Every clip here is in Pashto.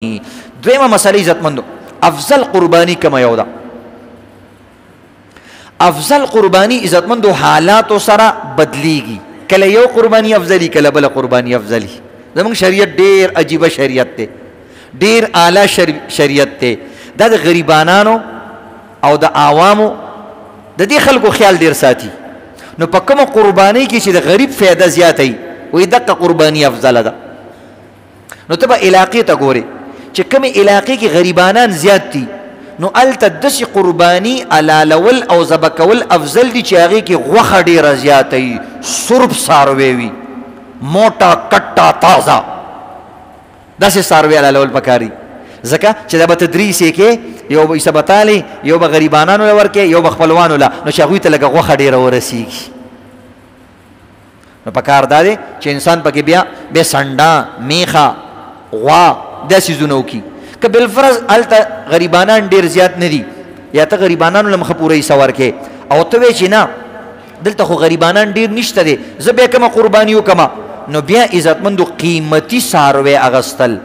دویمه مسئله عزتمندو، افضل قربانی کما یو ده. افضل قربانی عزتمندو حالاتو سره بدلیږي، کله یو قربانی افضلی کله بل قربانی افضلی. زمونږ شریعت ډیر عجیبه شریعت دی، ډیر اعلی شریعت دی. دا د غریبانانو او د عوامو د دې خلکو خیال ډیر ساتي. نو په کومه قربانی کې چې د غریب فایده زیاته وي وایي دغه قربانی افضله ده. نو ته به علاقې ته ګورې چې کومې علاقې کې غریبانان زیات دي، نو هلته داسې قرباني حلالول او ذبح کول افضل دي چې هغې کې غوښه ډېره زیاته وي، سرب څاروی وي، موټه کټه تازه، داسې څاروی حلالول پکار دي. ځکه چې دا به تدریس یې کې، یو به حصه بتالی، یو به غریبانانو له ورکې، یو به خپلوانو له، نو چې هغوی ته لږه غوښه ډېره ورسېږي. نو پکار دا دی چې انسان پکې بیا سنډه، میخه، غوا دا سیزونه وکړي. که بالفرض هلته غریبانان ډېر زیات نه دي، یا ته غریبانانو له مخه پوره حصه ورکې، او ته وایې چې نه دلته خو غریبانان ډېر نشته دی، زه بیا کومه قرباني وکړمه، نو بیا عزتمندو قیمتي څاروی اغوستل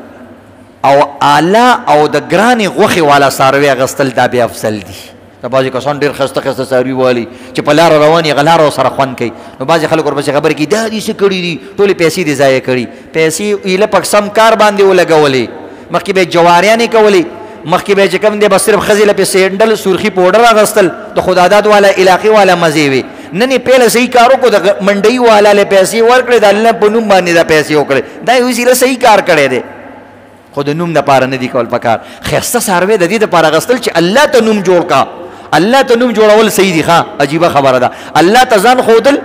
او اعلی او د ګرانې غوښې والا څاروی اغوستل دا بیا افضل دي. دا بعضې کسان ډېر ښایسته ښایسته څاروي والي چې په لاره روان یې هغه لاره ورسره خوند کوي. نو بعضې خلک ورپسې خبرې کوي دا دې څه کړي دي، ټولې پیسې دې ضایع کړي، پیسې ایله په سم کار باندې ولګولې. مخکې به یې جواریانې کولې، مخکې به یې چې کوم دی به صرف ښځې له پې سینډل سرخي پوډر اغوستل، د خداداد والا علاقې والا مزې وې. نن یې پهله صحیح کار وکړو، د منډۍ والا له پیسې ورکړې، د الله په نوم باندې دا پیسې وکړې، دا یې وسیله صحیح کار کړی دی، خو د نوم دپاره نه دي کول پکار. ښایسته څاروی د دې دپاره اغوستل چې الله ته نوم جوړ کا. الله ته نوم جوړول صحیح دي، ښه عجیبه خبره ده. الله ته ځان ښودل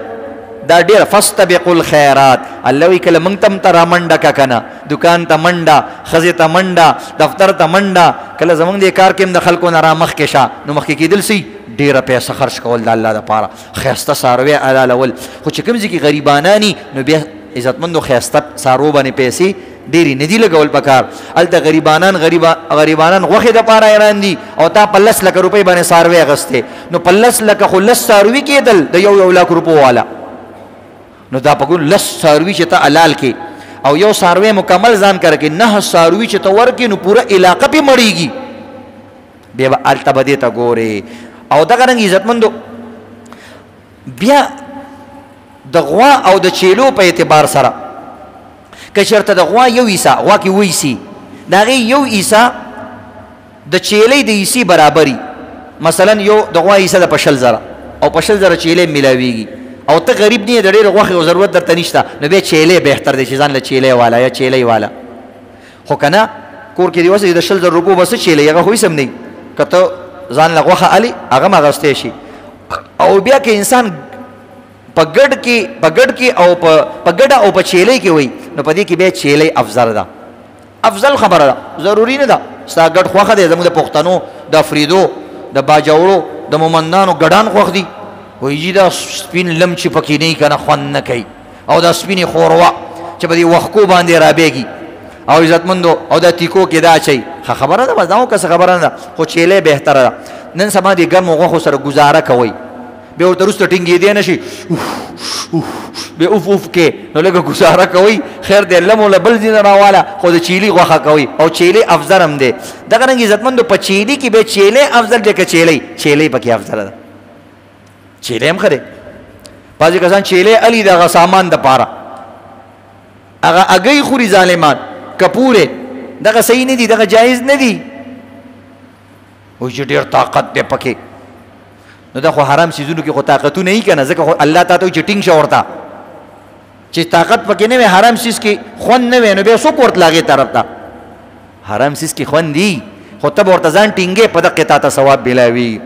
دا ډېر فاستبقوا الخیرات. الله وایي کله موږ ته هم ته رامنډه که که نه، دکان ته منډه، ښځې ته منډه، دفتر ته منډه، کله زموږ دې کار کې هم د خلکو نه رامخکې شه، نو مخکې کېدل صحیح ډېره پیسه خرج کول د الله دپاره، ښایسته څاروی حلالول. خو چې کوم ځای کې غریبانان نو بیا عزتمندو ښایسته څارو باندې پیسې ډېرې نه دي لګول پکار. هلته غریبانان غوښې دپاره حیران دي، او تا په 10 لکه روپۍ باندې څاروی اخیستې، نو په 10 لکه خو 10 څاروي کېدل د یو لاک روپو والا. نو دا په 10 څاروي چې ته حلال کې او یو څاروی مکمل ځان کره کې 9 څاروي چې ته ورکې، نو پوره علاقه پې مړېږي. بیا به هلته به دې ته ګورې. او دغه رنګ عزتمندو بیا د غوا او د چیلو په اعتبار سره که چېرته د غوا یو حصه، غوا کې 2 حصې، د هغې یو حصه د چیلۍ د حصې برابري، مثلا یو د غوا حصه ده په 20,000 او په 20,000 چیلۍ ملاویږي، او ته غریب نه یې، د ډېرې غوښې او ضرورت درته نشته، نو بیا چیلۍ بهتر دی چې ځان له چیلۍ والا یا چیلۍ والا. خو که نه کور کې دې وسه د 20,000 روپو به څه چیلۍ، هغه خو هېڅ هم نه وي، که ته ځان له غوښه الې هغه هم اخیستی شي. او بیا که انسان په ګډ کې او په ګډه او په چیلۍ کې وي، نو په دې کې بیا چیلۍ افضل ده، افضل خبره ده، ضروري نه ده. ستا ګډ خوښه دی، زموږ د پښتنو د افریدو د باجوړو د مومندانو ګډان خوښ دي، وایي جي دا سپین لم چې پکې نه وي که نه خوند نه کوي، او دا سپینې ښوروا چې په دې وښکو باندې رابېږي، او عزتمندو او دا تیکو کې دا اچوي، ښه خبره ده، بس دا کسه خبره نه ده، خو چیلۍ بهتره ده. نن سبا دې ګرمو غوښو سره ګزاره کوئ، بیا ورته وروسته ټینګېدی نه شي، بیا اوف اوف کې، نو لږه ګزاره کوئ، خیر دی لم له بل ځای نه راواله، خو د چیلي غوښه کوئ، او چیلۍ افضل هم دی. دغه رنګ عزتمندو په چیلي کې بیا چیلۍ افضل دی که چیلۍ پکې افضله ده. چیلۍ هم ښه دی. بعضې کسان چیلۍ الي د هغه سامان دپاره، هغه هګۍ خوري ظالمان، کپورې، دغه صحیح نه دي، دغه جایز نه دي. وایي چې ډېر طاقت دی پکې، نو دا خو حرام څیزونو کې خو طاقتونه یي که نه، ځکه خو الله تا ته وایي چې ټینګ شه ورته، چې طاقت پکې نه وي، حرام څیز کې خوند نه وي، نو بیا څوک ورتله هغې طرف ته. حرام څیز کې خوند دي، خو ته به ورته ځان ټینګې، په دقې تا ته ثواب میلاوي.